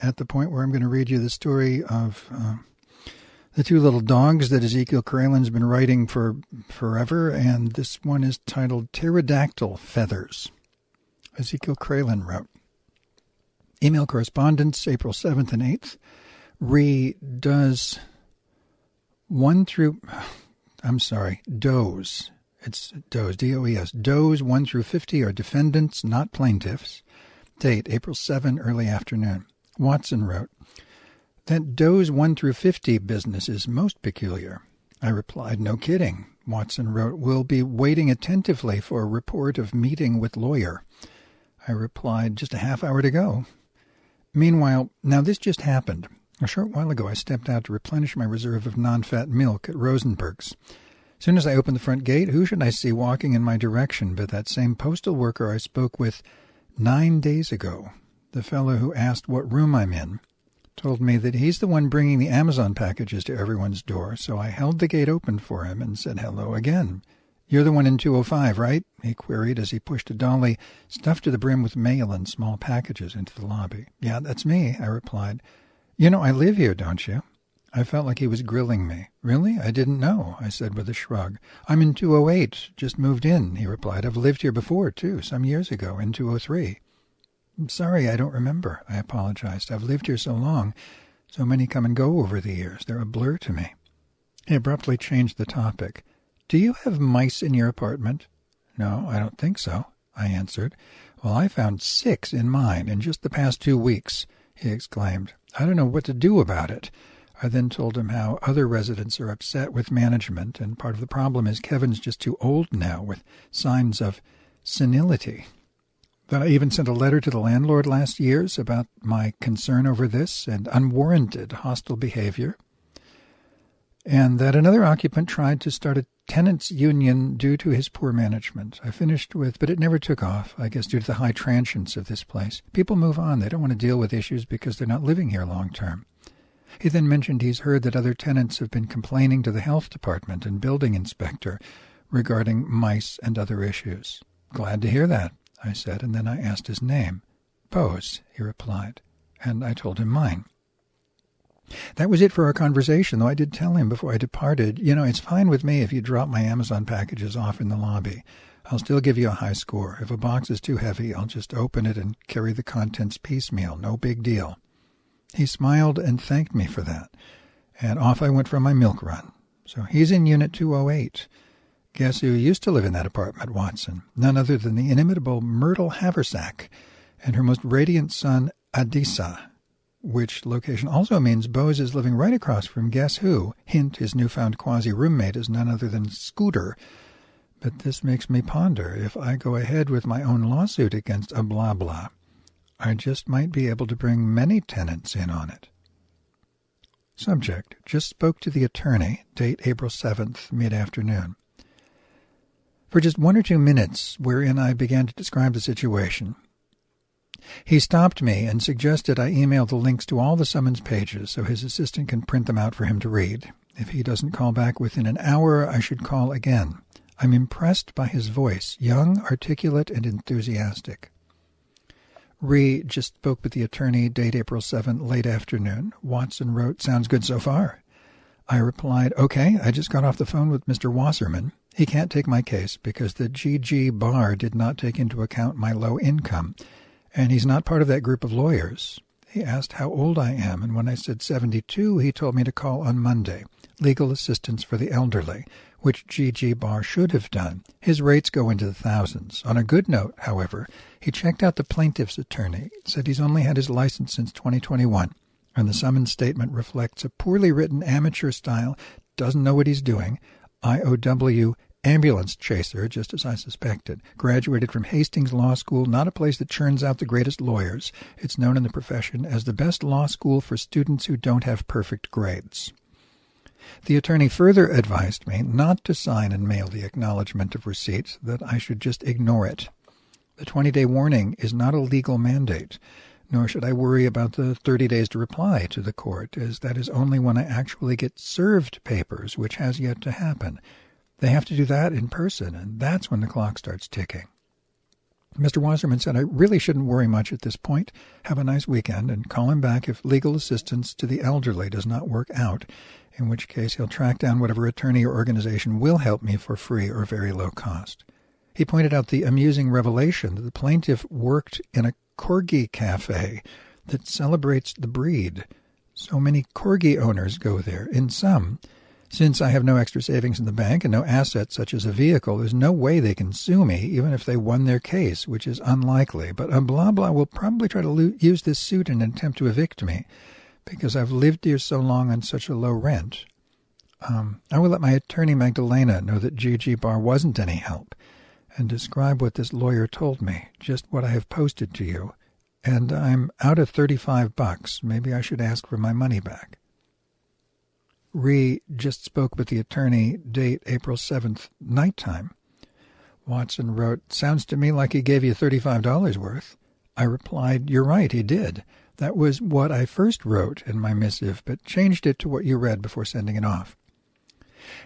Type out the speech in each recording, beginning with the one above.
at the point where I'm going to read you the story of the two little dogs that Ezekiel Kralen's been writing for forever, and this one is titled Pterodactyl Feathers. Ezekiel Kralen wrote, email correspondence, April 7th and 8th. Does. It's does, D-O-E-S. Does 1 through 50 are defendants, not plaintiffs. Date, April 7, early afternoon. Watson wrote, that does 1 through 50 business is most peculiar. I replied, no kidding. Watson wrote, we'll be waiting attentively for a report of meeting with lawyer. I replied, just a half hour to go. Meanwhile, now this just happened. A short while ago, I stepped out to replenish my reserve of non-fat milk at Rosenberg's. As soon as I opened the front gate, who should I see walking in my direction but that same postal worker I spoke with 9 days ago. The fellow who asked what room I'm in told me that he's the one bringing the Amazon packages to everyone's door, so I held the gate open for him and said hello again. You're the one in 205, right? He queried as he pushed a dolly stuffed to the brim with mail and small packages into the lobby. Yeah, that's me, I replied. You know, I live here, don't you? I felt like he was grilling me. Really? I didn't know, I said with a shrug. I'm in 208, just moved in, he replied. I've lived here before, too, some years ago, in 203. I'm sorry, I don't remember, I apologized. I've lived here so long. So many come and go over the years. They're a blur to me. He abruptly changed the topic. Do you have mice in your apartment? No, I don't think so, I answered. Well, I found 6 in mine in just the past 2 weeks, he exclaimed. I don't know what to do about it. I then told him how other residents are upset with management, and part of the problem is Kevin's just too old now, with signs of senility. That I even sent a letter to the landlord last year about my concern over this and unwarranted hostile behavior, and that another occupant tried to start a tenants' union due to his poor management. I finished with, but it never took off, I guess due to the high transience of this place. People move on. They don't want to deal with issues because they're not living here long term. He then mentioned he's heard that other tenants have been complaining to the health department and building inspector regarding mice and other issues. Glad to hear that, I said, and then I asked his name. Bose, he replied, and I told him mine. That was it for our conversation, though I did tell him before I departed, it's fine with me if you drop my Amazon packages off in the lobby. I'll still give you a high score. If a box is too heavy, I'll just open it and carry the contents piecemeal. No big deal. He smiled and thanked me for that, and off I went for my milk run. So he's in Unit 208. Guess who used to live in that apartment, Watson? None other than the inimitable Myrtle Haversack and her most radiant son, Adisa, which location also means Bose is living right across from guess who? Hint, his newfound quasi-roommate is none other than Scooter. But this makes me ponder, if I go ahead with my own lawsuit against a blah-blah, I just might be able to bring many tenants in on it. Subject, just spoke to the attorney, date April 7th, mid-afternoon. For just 1 or 2 minutes, wherein I began to describe the situation, he stopped me and suggested I email the links to all the summons pages so his assistant can print them out for him to read. If he doesn't call back within an hour, I should call again. I'm impressed by his voice, young, articulate, and enthusiastic. Just spoke with the attorney, date April 7th, late afternoon. Watson wrote, sounds good so far. I replied, okay, I just got off the phone with Mr. Wasserman. He can't take my case because the GG bar did not take into account my low income, and he's not part of that group of lawyers. He asked how old I am, and when I said 72, he told me to call on Monday. Legal assistance for the elderly, which GG Barr should have done. His rates go into the thousands. On a good note, however, he checked out the plaintiff's attorney, said he's only had his license since 2021, and the summons statement reflects a poorly written amateur style, doesn't know what he's doing, IOW ambulance chaser, just as I suspected. Graduated from Hastings Law School, not a place that churns out the greatest lawyers. It's known in the profession as the best law school for students who don't have perfect grades. The attorney further advised me not to sign and mail the acknowledgement of receipt, that I should just ignore it. The 20-day warning is not a legal mandate, nor should I worry about the 30 days to reply to the court, as that is only when I actually get served papers, which has yet to happen. They have to do that in person, and that's when the clock starts ticking. Mr. Wasserman said I really shouldn't worry much at this point. Have a nice weekend and call him back if legal assistance to the elderly does not work out, in which case he'll track down whatever attorney or organization will help me for free or very low cost. He pointed out the amusing revelation that the plaintiff worked in a corgi cafe that celebrates the breed. So many corgi owners go there. In some, since I have no extra savings in the bank and no assets such as a vehicle, there's no way they can sue me, even if they won their case, which is unlikely. But blah blah will probably try to use this suit in an attempt to evict me, because I've lived here so long on such a low rent. I will let my attorney Magdalena know that Gigi Bar wasn't any help, and describe what this lawyer told me, just what I have posted to you. And I'm out of $35. Maybe I should ask for my money back. Ree just spoke with the attorney, date April 7th, nighttime. Watson wrote, sounds to me like he gave you $35 worth. I replied, you're right, he did. That was what I first wrote in my missive, but changed it to what you read before sending it off.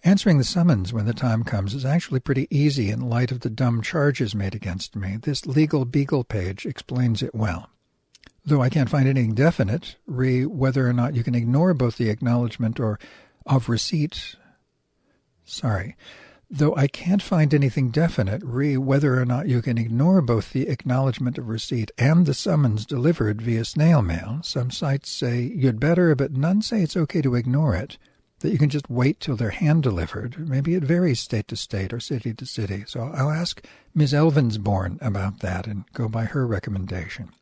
Answering the summons when the time comes is actually pretty easy in light of the dumb charges made against me. This legal beagle page explains it well. Though I can't find anything definite, whether or not you can ignore both the acknowledgement of receipt. Though I can't find anything definite, whether or not you can ignore both the acknowledgement of receipt and the summons delivered via snail mail. Some sites say you'd better, but none say it's okay to ignore it, that you can just wait till they're hand-delivered. Maybe it varies state to state or city to city. So I'll ask Ms. Elvinsborn about that and go by her recommendation.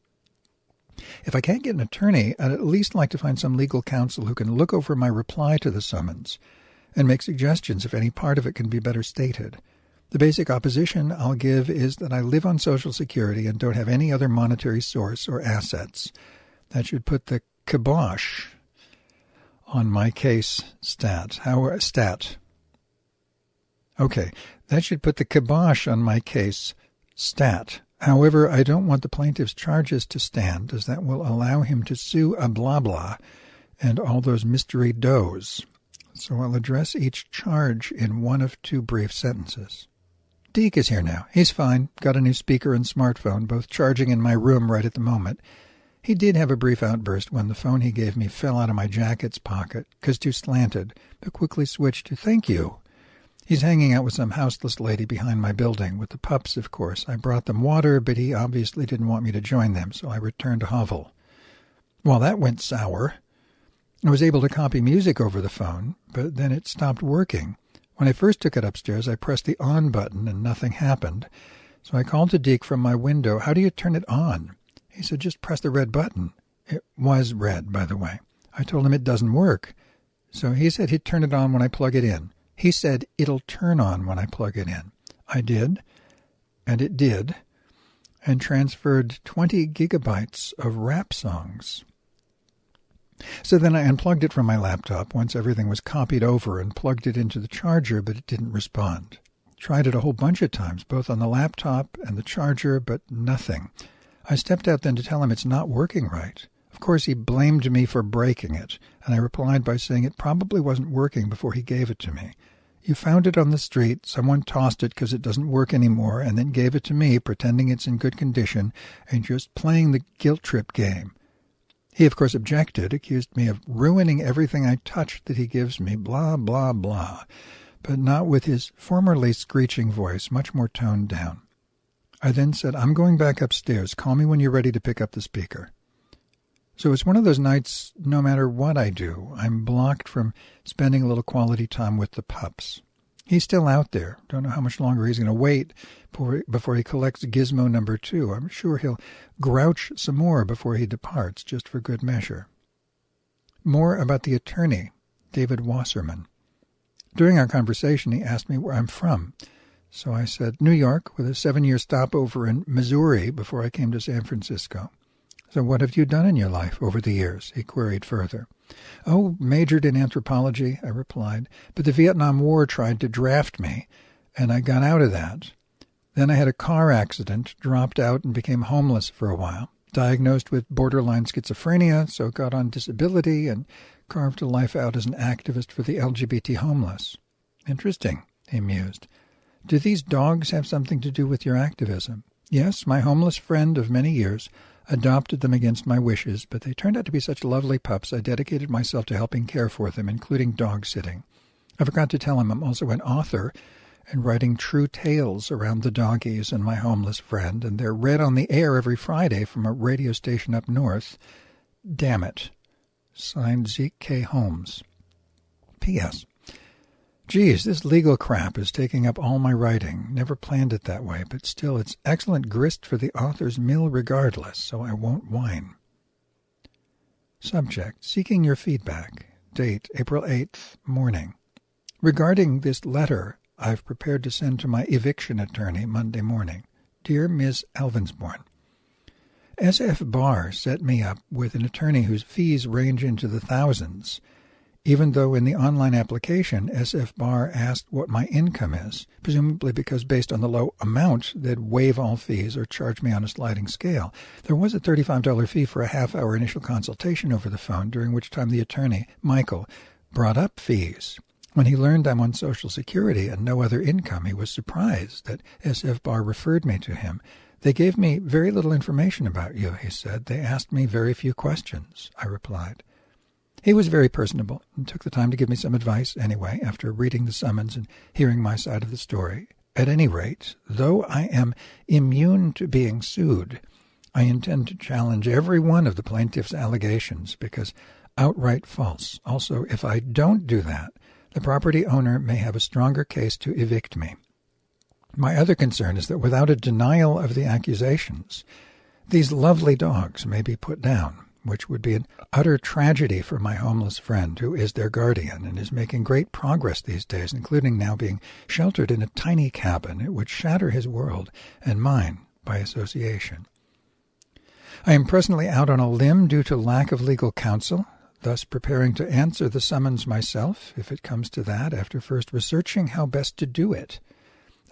If I can't get an attorney, I'd at least like to find some legal counsel who can look over my reply to the summons and make suggestions if any part of it can be better stated. The basic opposition I'll give is that I live on Social Security and don't have any other monetary source or assets. That should put the kibosh on my case that should put the kibosh on my case stat. However, I don't want the plaintiff's charges to stand, as that will allow him to sue a blah blah and all those mystery does. So I'll address each charge in one of two brief sentences. Deke is here now. He's fine. Got a new speaker and smartphone, both charging in my room right at the moment. He did have a brief outburst when the phone he gave me fell out of my jacket's pocket, 'cause too slanted, but quickly switched to thank you. He's hanging out with some houseless lady behind my building, with the pups, of course. I brought them water, but he obviously didn't want me to join them, so I returned to hovel. Well, that went sour. I was able to copy music over the phone, but then it stopped working. When I first took it upstairs, I pressed the on button and nothing happened. So I called to Deke from my window, how do you turn it on? He said, just press the red button. It was red, by the way. I told him it doesn't work. So he said he'd turn it on when I plug it in. He said it'll turn on when I plug it in. I did, and it did, and transferred 20 gigabytes of rap songs. So then I unplugged it from my laptop once everything was copied over and plugged it into the charger, but it didn't respond. Tried it a whole bunch of times, both on the laptop and the charger, but nothing. I stepped out then to tell him it's not working right. Of course, he blamed me for breaking it, and I replied by saying it probably wasn't working before he gave it to me. You found it on the street, someone tossed it because it doesn't work anymore, and then gave it to me, pretending it's in good condition, and just playing the guilt trip game. He, of course, objected, accused me of ruining everything I touched that he gives me, blah, blah, blah, but not with his formerly screeching voice, much more toned down. I then said, I'm going back upstairs. Call me when you're ready to pick up the speaker. So it's one of those nights, no matter what I do, I'm blocked from spending a little quality time with the pups. He's still out there. Don't know how much longer he's going to wait before he collects gizmo number 2. I'm sure he'll grouch some more before he departs, just for good measure. More about the attorney, David Wasserman. During our conversation, he asked me where I'm from. So I said, New York, with a 7-year stopover in Missouri before I came to San Francisco. So what have you done in your life over the years? He queried further. Oh, majored in anthropology, I replied, but the Vietnam War tried to draft me, and I got out of that. Then I had a car accident, dropped out, and became homeless for a while. Diagnosed with borderline schizophrenia, so got on disability and carved a life out as an activist for the LGBT homeless. Interesting, he mused. Do these dogs have something to do with your activism? Yes, my homeless friend of many years adopted them against my wishes, but they turned out to be such lovely pups I dedicated myself to helping care for them, including dog sitting. I forgot to tell him I'm also an author and writing true tales around the doggies and my homeless friend, and they're read on the air every Friday from a radio station up north. Damn it. Signed, Zeke K. Holmes. P.S. Geez, this legal crap is taking up all my writing. Never planned it that way, but still it's excellent grist for the author's mill regardless, so I won't whine. Subject, seeking your feedback. Date, April 8th, morning. Regarding this letter I've prepared to send to my eviction attorney Monday morning. Dear Ms. Elvinsborn, S.F. Barr set me up with an attorney whose fees range into the thousands. Even though in the online application, S.F. Barr asked what my income is, presumably because based on the low amount, they'd waive all fees or charge me on a sliding scale. There was a $35 fee for a half-hour initial consultation over the phone, during which time the attorney, Michael, brought up fees. When he learned I'm on Social Security and no other income, he was surprised that S.F. Barr referred me to him. They gave me very little information about you, he said. They asked me very few questions, I replied. He was very personable and took the time to give me some advice anyway, after reading the summons and hearing my side of the story. At any rate, though I am immune to being sued, I intend to challenge every one of the plaintiff's allegations because outright false. Also, if I don't do that, the property owner may have a stronger case to evict me. My other concern is that without a denial of the accusations, these lovely dogs may be put down, which would be an utter tragedy for my homeless friend, who is their guardian and is making great progress these days, including now being sheltered in a tiny cabin. It would shatter his world and mine by association. I am presently out on a limb due to lack of legal counsel, thus preparing to answer the summons myself, if it comes to that, after first researching how best to do it.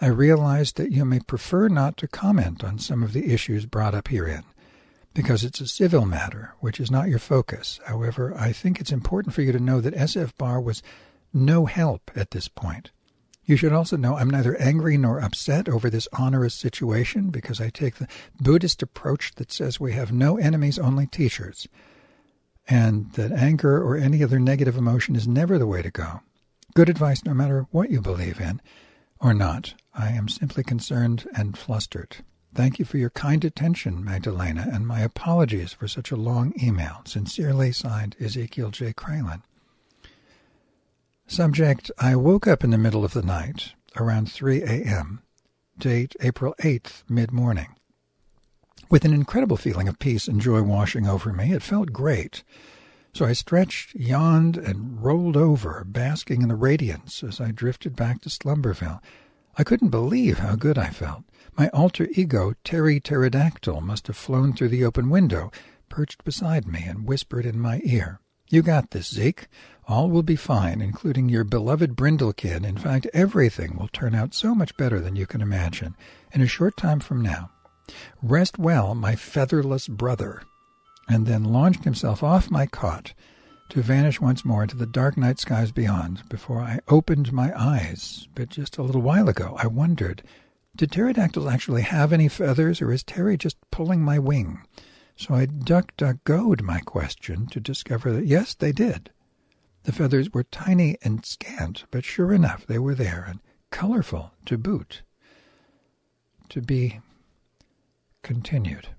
I realize that you may prefer not to comment on some of the issues brought up herein, because it's a civil matter, which is not your focus. However, I think it's important for you to know that S.F. Barr was no help at this point. You should also know I'm neither angry nor upset over this onerous situation, because I take the Buddhist approach that says we have no enemies, only teachers, and that anger or any other negative emotion is never the way to go. Good advice no matter what you believe in or not. I am simply concerned and flustered. Thank you for your kind attention, Magdalena, and my apologies for such a long email. Sincerely signed, Ezekiel J. Kralin. Subject, I woke up in the middle of the night, around 3 a.m., date April 8th, mid-morning. With an incredible feeling of peace and joy washing over me, it felt great. So I stretched, yawned, and rolled over, basking in the radiance as I drifted back to Slumberville. I couldn't believe how good I felt. My alter ego, Terry Pterodactyl, must have flown through the open window, perched beside me, and whispered in my ear, "You got this, Zeke. All will be fine, including your beloved Brindlekin. In fact, everything will turn out so much better than you can imagine in a short time from now. Rest well, my featherless brother," and then launched himself off my cot to vanish once more into the dark night skies beyond before I opened my eyes. But just a little while ago I wondered, did pterodactyls actually have any feathers, or is Terry just pulling my wing? So I duck-duck-go'd my question to discover that yes, they did. The feathers were tiny and scant, but sure enough they were there, and colorful to boot. To be continued.